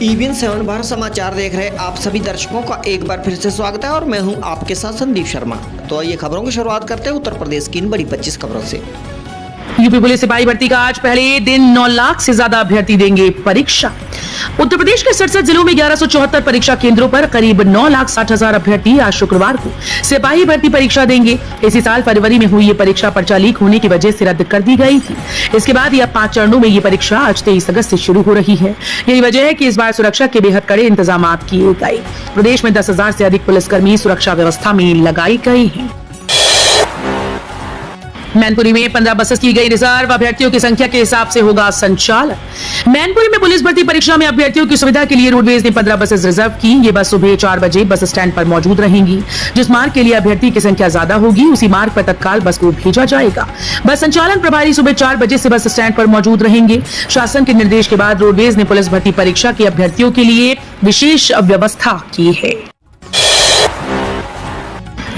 EBN 7 Bharat समाचार देख रहे आप सभी दर्शकों का एक बार फिर से स्वागत है और मैं हूं आपके साथ संदीप शर्मा। तो आइए खबरों की शुरुआत करते हैं उत्तर प्रदेश की इन बड़ी 25 खबरों से। यूपी पुलिस सिपाही भर्ती का आज पहले दिन 9 लाख से ज्यादा अभ्यर्थी देंगे परीक्षा। उत्तर प्रदेश के 67 जिलों में 1174 परीक्षा केंद्रों पर करीब 9,60,000 अभ्यर्थी आज शुक्रवार को सिपाही भर्ती परीक्षा देंगे। इसी साल फरवरी में हुई ये परीक्षा पर्चा लीक होने की वजह से रद्द कर दी गई थी। इसके बाद यह 5 चरणों में ये परीक्षा आज 23 अगस्त से शुरू हो रही है। यही वजह है कि इस बार सुरक्षा के बेहद कड़े इंतजाम किए गए। प्रदेश में 10,000 से अधिक पुलिसकर्मी सुरक्षा व्यवस्था में लगाए गए हैं। मैनपुरी में 15 बसेस की गई रिजर्व, अभ्यर्थियों की संख्या के हिसाब से होगा संचालन। मैनपुरी में पुलिस भर्ती परीक्षा में अभ्यर्थियों की सुविधा के लिए रोडवेज ने 15 बसेस रिजर्व की। ये बस सुबह 4 बजे बस स्टैंड पर मौजूद रहेंगी। जिस मार्ग के लिए अभ्यर्थी की संख्या ज्यादा होगी उसी मार्ग पर तत्काल बस को भेजा जाएगा। बस संचालन प्रभारी सुबह 4 बजे से बस स्टैंड पर मौजूद रहेंगे। शासन के निर्देश के बाद रोडवेज ने पुलिस भर्ती परीक्षा के अभ्यर्थियों के लिए विशेष व्यवस्था की है।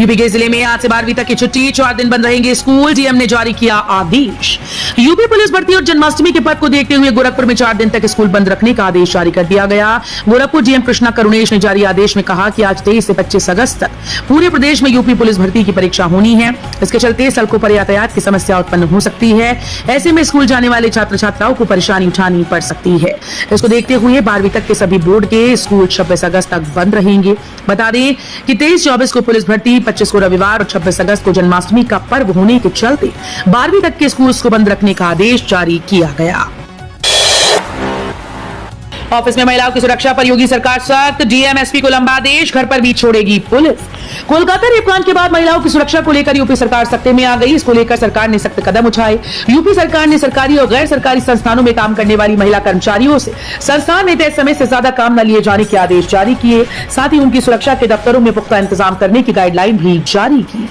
यूपी के जिले में आज से 12वीं तक की छुट्टी, 4 दिन बंद रहेंगे स्कूल। डीएम ने जारी किया आदेश। यूपी पुलिस भर्ती और जन्माष्टमी के पर्व को देखते हुए गोरखपुर में 4 दिन तक स्कूल बंद रखने का आदेश जारी कर दिया गया। गोरखपुर डीएम कृष्णा करुणेश ने जारी आदेश में कहा कि आज 23 से 25 अगस्त तक पूरे प्रदेश में यूपी पुलिस भर्ती की परीक्षा होनी है। इसके चलते सड़कों पर यातायात की समस्या उत्पन्न हो सकती है। ऐसे में स्कूल जाने वाले छात्र छात्राओं को परेशानी उठानी पड़ सकती है। इसको देखते हुए 12वीं तक के सभी बोर्ड के स्कूल 26 अगस्त तक बंद रहेंगे। बता दें कि 23-24 को पुलिस भर्ती, 25 को रविवार और 26 अगस्त को जन्माष्टमी का पर्व होने के चलते 12वीं तक के स्कूल्स को बंद रखने का आदेश जारी किया गया। ऑफिस में महिलाओं की सुरक्षा पर योगी सरकार सख्त, डीएम एसपी को लंबा आदेश, घर पर भी छोड़ेगी पुलिस। कोलकाता रेपकांड के बाद महिलाओं की सुरक्षा को लेकर यूपी सरकार सख्ते में आ गई। इसको लेकर सरकार ने सख्त कदम उठाए। यूपी सरकार ने सरकारी और गैर सरकारी संस्थानों में काम करने वाली महिला कर्मचारियों से संस्थान में तय समय से ज्यादा काम न लिए जाने के आदेश जारी किए। साथ ही उनकी सुरक्षा के दफ्तरों में पुख्ता इंतजाम करने की गाइडलाइन भी जारी की।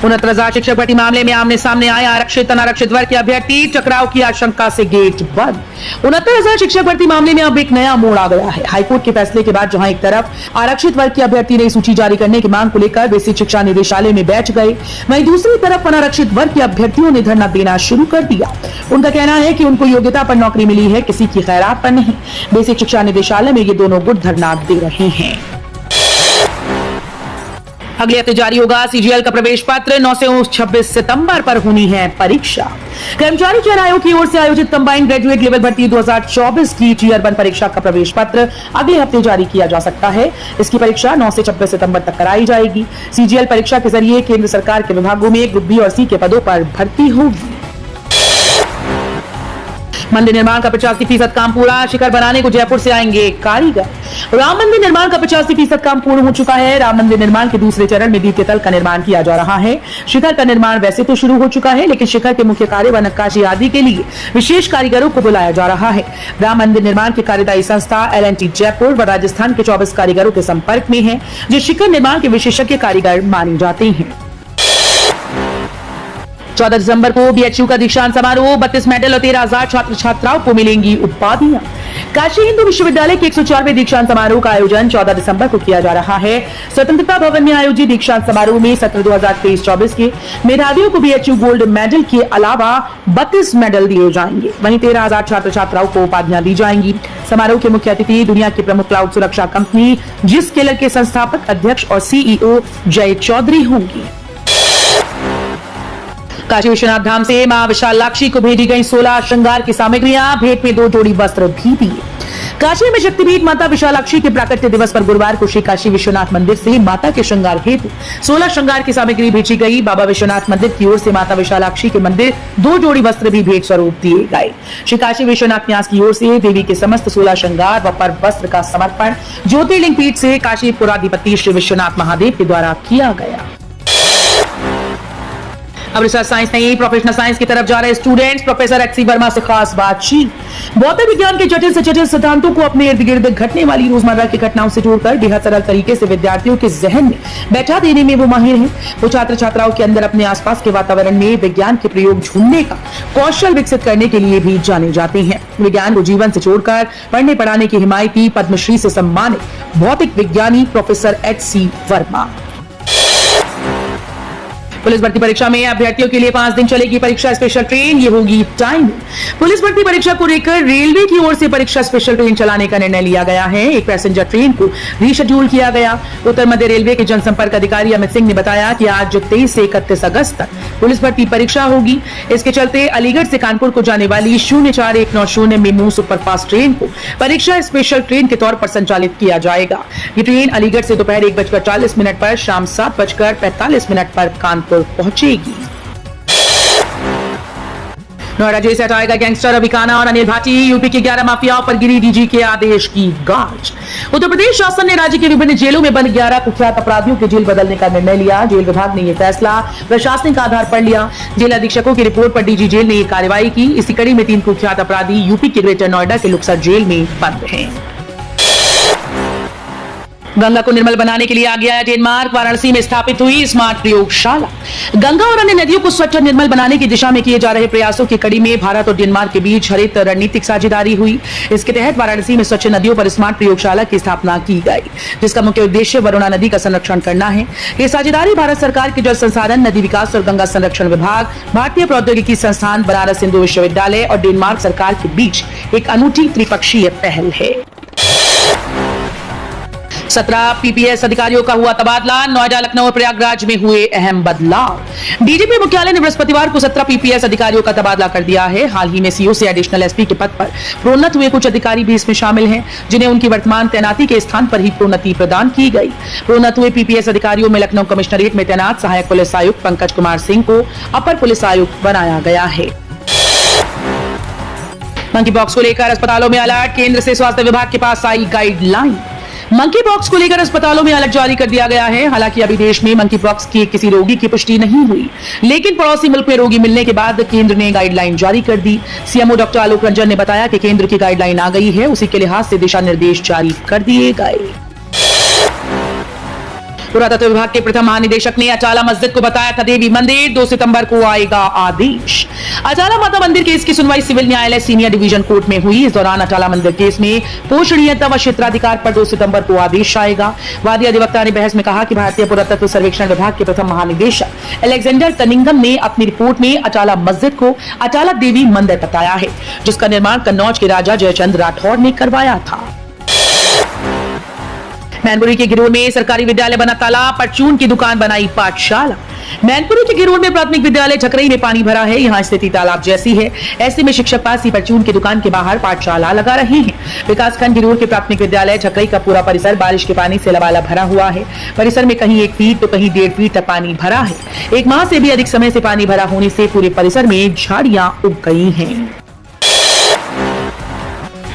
69,000 शिक्षक भर्ती मामले में आमने सामने आए आरक्षित अनारक्षित वर्ग के अभ्यर्थी, टकराव की आशंका से गेट बंद। 69,000 शिक्षक भर्ती मामले में अब एक नया मोड़ आ गया है। हाईकोर्ट के फैसले के बाद जहां एक तरफ आरक्षित वर्ग के अभ्यर्थी नई सूची जारी करने की मांग को लेकर बेसिक शिक्षा निदेशालय में बैठ गए, वहीं दूसरी तरफ अनारक्षित वर्ग के अभ्यर्थियों ने धरना देना शुरू कर दिया। उनका कहना है कि उनको योग्यता पर नौकरी मिली है, किसी की खैरात पर नहीं। बेसिक शिक्षा निदेशालय में ये दोनों गुट धरना दे रहे हैं। अगले हफ्ते जारी होगा सीजीएल का प्रवेश पत्र। 9 से 26 सितंबर पर होनी है परीक्षा। कर्मचारी चयन आयोग की ओर से आयोजित कंबाइंड ग्रेजुएट लेवल भर्ती 2024 की टीयर 1 परीक्षा का प्रवेश पत्र अगले हफ्ते जारी किया जा सकता है। इसकी परीक्षा 9 से 26 सितंबर तक कराई जाएगी। सीजीएल परीक्षा के जरिए केंद्र सरकार के विभागों में ग्रुप बी और सी के पदों पर भर्ती होगी। मंदिर निर्माण का 85% काम पूरा, शिखर बनाने को जयपुर से आएंगे कारीगर। राम मंदिर निर्माण का 85% काम पूर्ण हो चुका है। राम मंदिर निर्माण के दूसरे चरण में द्वितीय तल का निर्माण किया जा रहा है। शिखर का निर्माण वैसे तो शुरू हो चुका है, लेकिन शिखर के मुख्य कार्य व नक्काशी आदि के लिए विशेष कारीगरों को बुलाया जा रहा है। राम मंदिर निर्माण की कार्यदायी संस्था एल&टी जयपुर व राजस्थान के 24 कारीगरों के संपर्क में है, जो शिखर निर्माण के विशेषज्ञ कारीगर माने जाते हैं। 14 दिसंबर को बीएचयू का दीक्षांत समारोह, 32 मेडल और 13,000 छात्र छात्राओं को मिलेंगी उपाधियां। काशी हिंदू विश्वविद्यालय के 104वें दीक्षांत समारोह का आयोजन 14 दिसंबर को किया जा रहा है। स्वतंत्रता भवन में आयोजित दीक्षांत समारोह में सत्र 2023-24 के मेधावियों को बीएचयू गोल्ड मेडल के अलावा 32 मेडल दिए जाएंगे। वहीं 13,000 छात्र छात्राओं को उपाधियां दी जाएंगी। समारोह के मुख्य अतिथि दुनिया की प्रमुख क्लाउड सुरक्षा कंपनी जिसकेलर के संस्थापक अध्यक्ष और सीईओ जय चौधरी होंगी। काशी विश्वनाथ धाम से मां विशालाक्षी को भेजी गई 16 श्रृंगार की सामग्रियां, भेंट में 2 जोड़ी वस्त्र भी दिए। काशी में शक्तिपीठ माता विशालाक्षी के प्राकट्य दिवस पर गुरुवार को श्री काशी विश्वनाथ मंदिर से माता के श्रृंगार हेतु 16 श्रृंगार की सामग्री भेजी गई। बाबा विश्वनाथ मंदिर की ओर से माता विशालाक्षी के मंदिर 2 जोड़ी वस्त्र भी भेंट स्वरूप दिए गए। श्री काशी विश्वनाथ न्यास की ओर से देवी के समस्त 16 श्रृंगार व पर्व वस्त्र का समर्पण ज्योतिर्लिंग पीठ से काशी पुराधिपति श्री विश्वनाथ महादेव के द्वारा किया गया। अब रिसर्च साइंस नहीं, प्रोफेशनल साइंस की तरफ जा रहे स्टूडेंट्स। प्रोफेसर एच.सी. वर्मा से खास बातचीत। भौतिक विज्ञान के जटिल से जटिल सिद्धांतों को अपने इर्द गिर्द घटने वाली रोजमर्रा की घटनाओं से जोड़कर बेहद सरल तरीके से विद्यार्थियों के जहन में बैठा देने में वो माहिर हैं। वो छात्र छात्राओं के अंदर अपने आसपास के वातावरण में विज्ञान के प्रयोग ढूंढने का कौशल विकसित करने के लिए भी जाने जाते हैं। विज्ञान को जीवन से जोड़कर पढ़ने पढ़ाने की हिमायती पद्मश्री से सम्मानित भौतिक विज्ञानी प्रोफेसर एच.सी. वर्मा। पुलिस भर्ती परीक्षा में अभ्यर्थियों के लिए 5 दिन चलेगी परीक्षा स्पेशल ट्रेन, ये होगी टाइम। पुलिस भर्ती परीक्षा को लेकर रेलवे की ओर से परीक्षा स्पेशल ट्रेन चलाने का निर्णय लिया गया है। एक पैसेंजर ट्रेन को रीशेड्यूल किया गया। उत्तर मध्य रेलवे के जनसंपर्क अधिकारी अमित सिंह ने बताया कि आज 23 से 31 अगस्त तक पुलिस भर्ती परीक्षा होगी। इसके चलते अलीगढ़ से कानपुर को जाने वाली 04190 मेमू सुपरफास्ट ट्रेन को परीक्षा स्पेशल ट्रेन के तौर पर संचालित किया जाएगा। ये ट्रेन अलीगढ़ से दोपहर 1:40 पर शाम 7:45 पर कानपुर पहुंचेगी। नोएडा जेल से हटाएगा गैंगस्टर रवि खाना और अनिल भाटी। यूपी के 11 माफियाओं पर गिरी डीजी के आदेश की गाज। उत्तर प्रदेश शासन ने राज्य के विभिन्न जेलों में बंद 11 कुख्यात अपराधियों के जेल बदलने का निर्णय लिया। जेल विभाग ने यह फैसला प्रशासनिक आधार पर लिया। जेल अधीक्षकों की रिपोर्ट पर डीजी जेल ने यह कार्रवाई की। इसी कड़ी में 3 कुख्यात अपराधी यूपी के ग्रेटर नोएडा के लुक्सर जेल में बंद हैं। गंगा को निर्मल बनाने के लिए आ गया है डेनमार्क। वाराणसी में स्थापित हुई स्मार्ट प्रयोगशाला। गंगा और अन्य नदियों को स्वच्छ और निर्मल बनाने की दिशा में किए जा रहे प्रयासों की कड़ी में भारत और डेनमार्क के बीच हरित रणनीतिक साझेदारी हुई। इसके तहत वाराणसी में स्वच्छ नदियों पर स्मार्ट प्रयोगशाला की स्थापना की गई, जिसका मुख्य उद्देश्य वरुणा नदी का संरक्षण करना है। ये साझेदारी भारत सरकार के जल संसाधन, नदी विकास और गंगा संरक्षण विभाग, भारतीय प्रौद्योगिकी संस्थान, बनारस हिंदू विश्वविद्यालय और डेनमार्क सरकार के बीच एक अनूठी त्रिपक्षीय पहल है। 17 पीपीएस अधिकारियों का हुआ तबादला। नोएडा, लखनऊ और प्रयागराज में हुए अहम बदलाव। डीजीपी मुख्यालय ने बृहस्पतिवार को 17 पीपीएस अधिकारियों का तबादला कर दिया है। हाल ही में सीओ से एडिशनल एसपी के पद पर प्रोन्नत हुए कुछ अधिकारी भी इसमें शामिल हैं, जिन्हें उनकी वर्तमान तैनाती के स्थान पर ही प्रोन्नति प्रदान की गई। प्रोन्नत हुए पीपीएस अधिकारियों में लखनऊ कमिश्नरेट में तैनात सहायक पुलिस आयुक्त पंकज कुमार सिंह को अपर पुलिस आयुक्त बनाया गया है। मंकी पॉक्स को लेकर अस्पतालों में अलर्ट। केंद्र से स्वास्थ्य विभाग के पास आई गाइडलाइन। मंकी पॉक्स को लेकर अस्पतालों में अलर्ट जारी कर दिया गया है। हालांकि अभी देश में मंकी पॉक्स के किसी रोगी की पुष्टि नहीं हुई, लेकिन पड़ोसी मुल्क में रोगी मिलने के बाद केंद्र ने गाइडलाइन जारी कर दी। सीएमओ डॉक्टर आलोक रंजन ने बताया कि केंद्र की गाइडलाइन आ गई है, उसी के लिहाज से दिशा निर्देश जारी कर दिए गए। पुरातत्व विभाग के प्रथम महानिदेशक ने अचाला मस्जिद को बताया था देवी मंदिर। 2 सितंबर को आएगा आदेश। अचाला माता मंदिर केस की सुनवाई सिविल न्यायालय सीनियर डिवीजन कोर्ट में हुई। इस दौरान अचाला मंदिर केस में पोषणीयता व क्षेत्राधिकार पर 2 सितंबर को आदेश आएगा। वादी अधिवक्ता ने बहस में कहा कि भारतीय पुरातत्व सर्वेक्षण विभाग के प्रथम महानिदेशक अलेक्जेंडर कनिंगम ने अपनी रिपोर्ट में अचाला मस्जिद को अचाला देवी मंदिर बताया है, जिसका निर्माण कन्नौज के राजा जयचंद राठौर ने करवाया था। मैनपुरी के गिरोर में सरकारी विद्यालय बना तालाब, परचून की दुकान बनाई पाठशाला। मैनपुरी के गिरोर में प्राथमिक विद्यालय झकरई में पानी भरा है। यहाँ स्थिति तालाब जैसी है। ऐसे में शिक्षक पास ही परचून की दुकान के बाहर पाठशाला लगा रहे हैं। विकासखंड गिरोर के प्राथमिक विद्यालय झकरई का पूरा परिसर बारिश के पानी से लबालब भरा हुआ है। परिसर में कहीं 1 फीट तो कहीं 1.5 फीट तक पानी भरा है। 1 माह से भी अधिक समय से पानी भरा होने से पूरे परिसर में झाड़ियां उग गई हैं।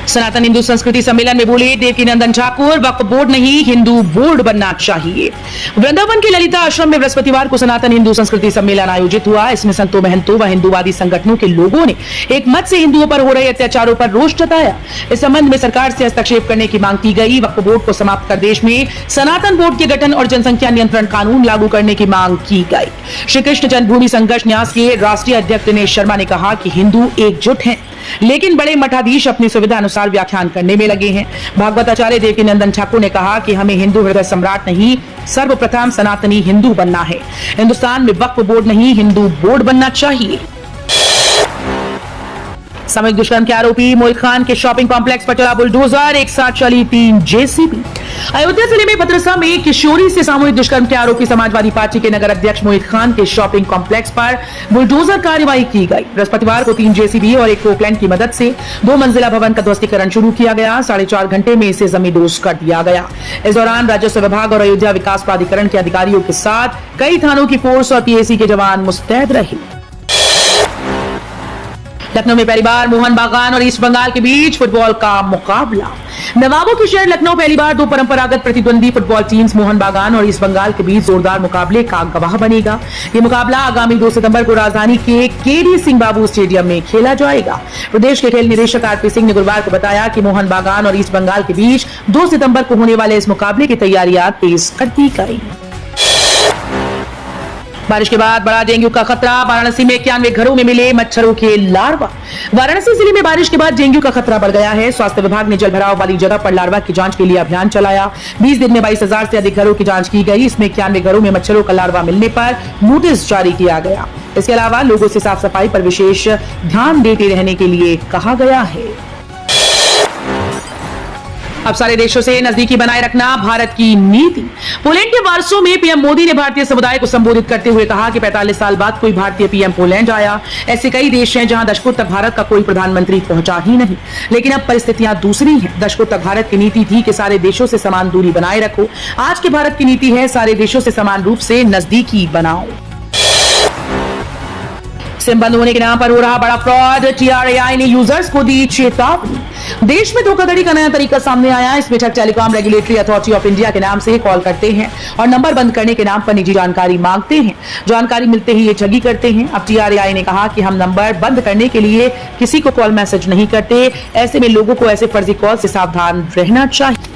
सनातन हिंदू संस्कृति सम्मेलन में बोले देवकीनंदन ठाकुर, वक्फ बोर्ड नहीं हिंदू बोर्ड बनना चाहिए। वृंदावन के ललिता आश्रम में बृहस्पतिवार को सनातन हिंदू संस्कृति सम्मेलन आयोजित हुआ। इसमें संतों, महंतों व हिंदूवादी संगठनों के लोगों ने एक मत से हिंदुओं पर हो रहे अत्याचारों पर रोष जताया। इस संबंध में सरकार से हस्तक्षेप करने की मांग की गई। वक्फ बोर्ड को समाप्त कर देश में सनातन बोर्ड के गठन और जनसंख्या नियंत्रण कानून लागू करने की मांग की गई। श्री कृष्ण जन्मभूमि संघर्ष न्यास के राष्ट्रीय अध्यक्ष दिनेश शर्मा ने कहा कि हिंदू एकजुट हैं, लेकिन बड़े मठाधीश अपनी सुविधा अनुसार व्याख्यान करने में लगे हैं। भागवत आचार्य देवकीनंदन ठाकुर ने कहा कि हमें हिंदू हृदय सम्राट नहीं, सर्वप्रथम सनातनी हिंदू बनना है। हिंदुस्तान में वक्फ बोर्ड नहीं हिंदू बोर्ड बनना चाहिए। सामूहिक दुष्कर्म के आरोपी मोहित खान के शॉपिंग कॉम्प्लेक्स पर चला बुलडोजर, एक साथ चली 3 जेसीबी। अयोध्या जिले में भद्रसा में किशोरी से सामूहिक दुष्कर्म के आरोपी समाजवादी पार्टी के नगर अध्यक्ष मोहित खान के शॉपिंग कॉम्प्लेक्स पर बुलडोजर कार्रवाई की गई। बृहस्पतिवार को 3 जेसीबी और एक पोकलैंड की मदद से 2 मंजिला भवन का ध्वस्तीकरण शुरू किया गया। 4.5 घंटे में इसे जमींदोज कर दिया गया। इस दौरान राजस्व विभाग और अयोध्या विकास प्राधिकरण के अधिकारियों के साथ कई थानों की फोर्स और पीएसी के जवान मुस्तैद रहे। लखनऊ में पहली बार मोहन बागान और ईस्ट बंगाल के बीच फुटबॉल का मुकाबला। नवाबों की शहर लखनऊ पहली बार 2 परंपरागत प्रतिद्वंदी फुटबॉल टीम्स मोहन बागान और ईस्ट बंगाल के बीच जोरदार मुकाबले का गवाह बनेगा। ये मुकाबला आगामी 2 सितंबर को राजधानी के केडी सिंह बाबू स्टेडियम में खेला जाएगा। प्रदेश के खेल निदेशक आरपी सिंह ने गुरुवार को बताया कि मोहन बागान और ईस्ट बंगाल के बीच 2 सितंबर को होने वाले इस मुकाबले की तैयारियां तेज कर दी गई। बारिश के बाद बढ़ा डेंगू का खतरा। वाराणसी में 91 घरों में मिले मच्छरों के लार्वा। वाराणसी जिले में बारिश के बाद डेंगू का खतरा बढ़ गया है। स्वास्थ्य विभाग ने जलभराव वाली जगह पर लार्वा की जांच के लिए अभियान चलाया। 20 दिन में 22,000 से अधिक घरों की जांच की गई। इसमें 91 घरों में मच्छरों का लार्वा मिलने पर नोटिस जारी किया गया। इसके अलावा लोगों से साफ सफाई पर विशेष ध्यान देते रहने के लिए कहा गया है। अब सारे देशों से नजदीकी बनाए रखना भारत की नीति। पोलैंड के वार्सो में पीएम मोदी ने भारतीय समुदाय को संबोधित करते हुए कहा कि 45 साल बाद कोई भारतीय पीएम पोलैंड आया। ऐसे कई देश हैं जहां दशकों तक भारत का कोई प्रधानमंत्री पहुंचा ही नहीं, लेकिन अब परिस्थितियां दूसरी हैं। दशकों तक भारत की नीति थी कि सारे देशों से समान दूरी बनाए रखो। आज के भारत की नीति है सारे देशों से समान रूप से नजदीकी बनाओ। सिम बंद होने के नाम पर हो रहा बड़ा फ्रॉड। TRAI ने यूजर्स को दी चेतावनी। देश में धोखाधड़ी का नया तरीका सामने आया। इसमें ठग telecom regulatory authority of India के नाम से कॉल करते हैं और नंबर बंद करने के नाम पर निजी जानकारी मांगते हैं। जानकारी मिलते ही ये ठगी करते हैं। अब TRAI ने कहा कि हम नंबर बंद करने के लिए किसी को कॉल मैसेज नहीं करते। ऐसे में लोगों को ऐसे फर्जी कॉल से सावधान रहना चाहिए।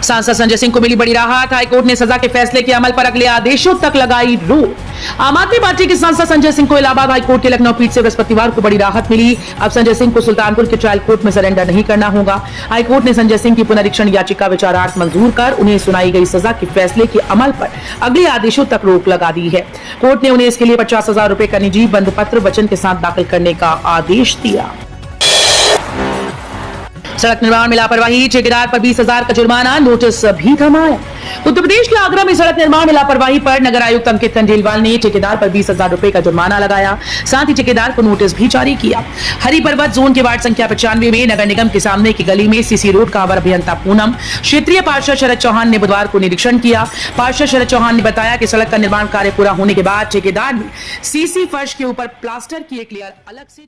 सांसद संजय सिंह को मिली बड़ी राहत। हाईकोर्ट ने सजा के फैसले के अमल पर अगले आदेशों तक लगाई रोक। आम आदमी पार्टी के सांसद संजय सिंह को इलाहाबाद हाईकोर्ट के लखनऊ पीठ से बृहस्पतिवार को बड़ी राहत मिली। अब संजय सिंह को सुल्तानपुर के ट्रायल कोर्ट में सरेंडर नहीं करना होगा। हाईकोर्ट ने संजय सिंह की पुनरीक्षण याचिका विचारार्थ मंजूर कर उन्हें सुनाई गई सजा के फैसले के अमल पर अगले आदेशों तक रोक लगा दी है। कोर्ट ने उन्हें इसके लिए 50,000 रुपए का निजी बंद पत्र वचन के साथ दाखिल करने का आदेश दिया। सड़क निर्माण में लापरवाही, ठेकेदार पर 20,000 का जुर्माना, नोटिस भी थमाया। उत्तर प्रदेश के आगरा में सड़क निर्माण में लापरवाही पर नगर आयुक्त अंकित खंडेलवाल ने ठेकेदार पर 20,000 रुपए का जुर्माना लगाया। साथ ही ठेकेदार को नोटिस भी जारी किया। हरि पर्वत जोन के वार्ड संख्या 95 में नगर निगम के सामने की गली में सीसी रोड का अवर अभियंता पूनम, क्षेत्रीय पार्षद शरद चौहान ने बुधवार को निरीक्षण किया। पार्षद शरद चौहान ने बताया कि सड़क का निर्माण कार्य पूरा होने के बाद ठेकेदार ने सीसी फर्श के ऊपर प्लास्टर की एक लेयर अलग से